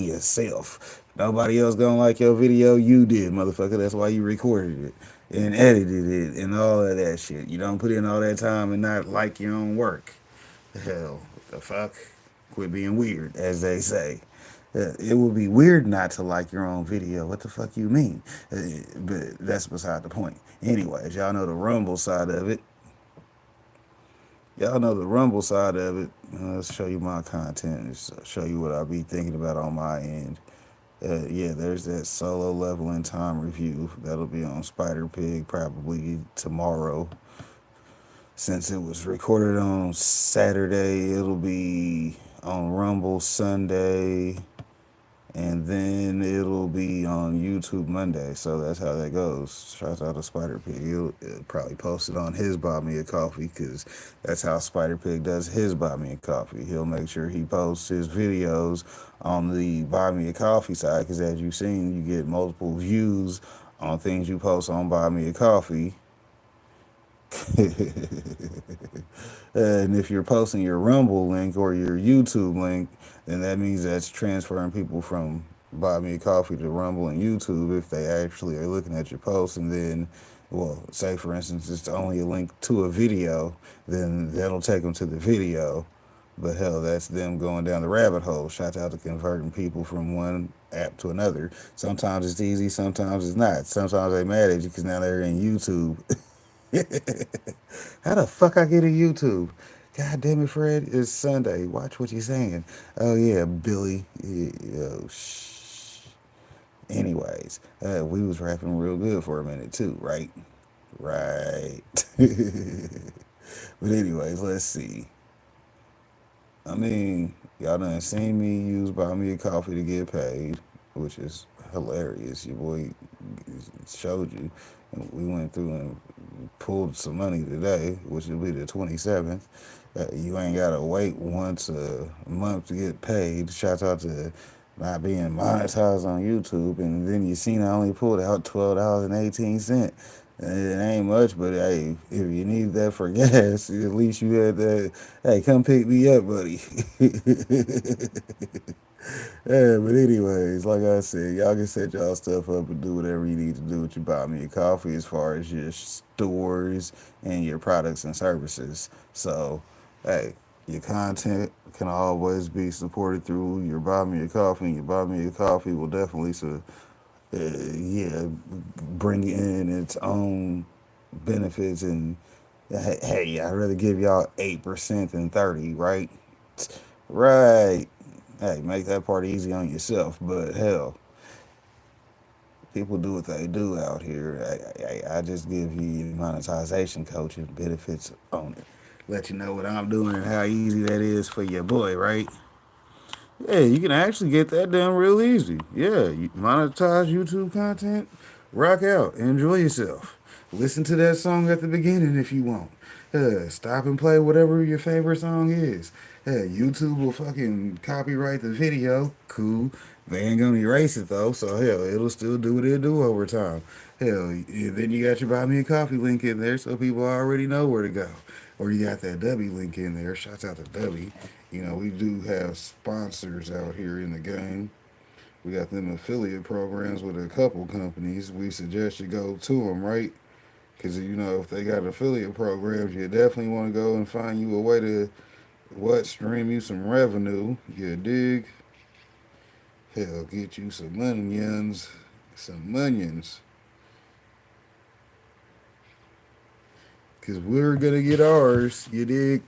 yourself. Nobody else gonna like your video, you did, motherfucker. That's why you recorded it and edited it and all of that shit. You don't put in all that time and not like your own work. Hell, what the fuck? Quit being weird, as they say. It would be weird not to like your own video. What the fuck you mean? But that's beside the point. Anyways, y'all know the Rumble side of it. Y'all know the Rumble side of it. Let's show you my content and show you what I be thinking about on my end. Yeah, there's that solo level in time review. That'll be on Spider Pig probably tomorrow. Since it was recorded on Saturday, it'll be on Rumble Sunday, and then it'll be on YouTube Monday. So that's how that goes. Shout out to Spider Pig. He'll probably post it on his Buy Me a Coffee because that's how Spider Pig does his Buy Me a Coffee. He'll make sure he posts his videos on the Buy Me a Coffee side because, as you've seen, you get multiple views on things you post on Buy Me a Coffee. And if you're posting your Rumble link or your YouTube link, then that means that's transferring people from Buy Me a Coffee to Rumble and YouTube if they actually are looking at your post. And then, well, say for instance, it's only a link to a video, then that'll take them to the video. But hell, that's them going down the rabbit hole. Shout out to converting people from one app to another. Sometimes it's easy, sometimes it's not. Sometimes they mad at you because now they're in YouTube. How the fuck I get a YouTube? God damn it, Fred. It's Sunday. Watch what you're saying. Oh, yeah, Billy. Oh, shh. Anyways, we was rapping real good for a minute, too, right? Right. But anyways, let's see. I mean, y'all done seen me use Buy Me a Coffee to get paid, which is hilarious. Your boy showed you. And we went through and pulled some money today, which will be the 27th. You ain't got to wait once a month to get paid. Shout out to not being monetized on YouTube. And then you seen I only pulled out $12.18. It ain't much, but hey, if you need that for gas, at least you had that. Hey, come pick me up, buddy. Yeah, but anyways, like I said, y'all can set y'all stuff up and do whatever you need to do with your Buy Me a Coffee as far as your stores and your products and services. So, hey, your content can always be supported through your Buy Me a Coffee, and your Buy Me a Coffee will definitely, yeah, bring in its own benefits. And hey, I'd rather give y'all 8% than 30, right? Right. Hey, make that part easy on yourself. But hell, people do what they do out here. I just give you monetization coaching benefits on it. Let you know what I'm doing and how easy that is for your boy, right? Yeah, you can actually get that done real easy. Yeah, you monetize YouTube content, rock out, enjoy yourself. Listen to that song at the beginning if you want. Stop and play whatever your favorite song is. YouTube will fucking copyright the video. Cool. They ain't gonna erase it though, so hell, it'll still do what it do over time. Hell, then you got your Buy Me a Coffee link in there so people already know where to go. Or you got that W link in there. Shouts out to W. You know, we do have sponsors out here in the game. We got them affiliate programs with a couple companies. We suggest you go to them, right? Because, you know, if they got affiliate programs, you definitely want to go and find you a way to, stream you some revenue. You dig? Hell, get you some onions. Some onions. Because we're going to get ours. You dig?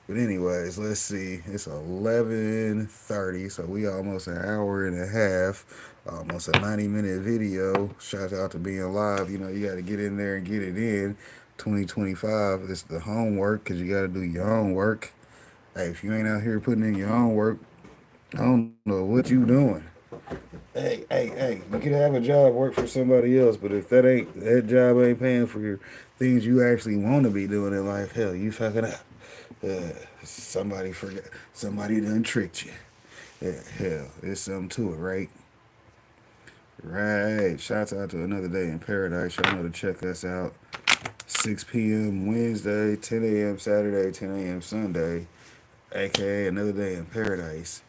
But anyways, let's see. It's 11:30, so we almost an hour and a half, almost a 90-minute video. Shout out to being live. You know, you got to get in there and get it in. 2025, it's the homework because you got to do your own work. Hey, if you ain't out here putting in your own work, I don't know what you doing. Hey, you can have a job, work for somebody else, but if that job ain't paying for your things you actually want to be doing in life, hell, you fucking up. Uh, somebody forgot. Somebody done tricked you. Yeah, hell, there's something to it, right? Right. Shouts out to Another Day in Paradise. Y'all know to check us out. 6 p.m. Wednesday, 10 a.m. Saturday, 10 a.m. Sunday, aka Another Day in Paradise.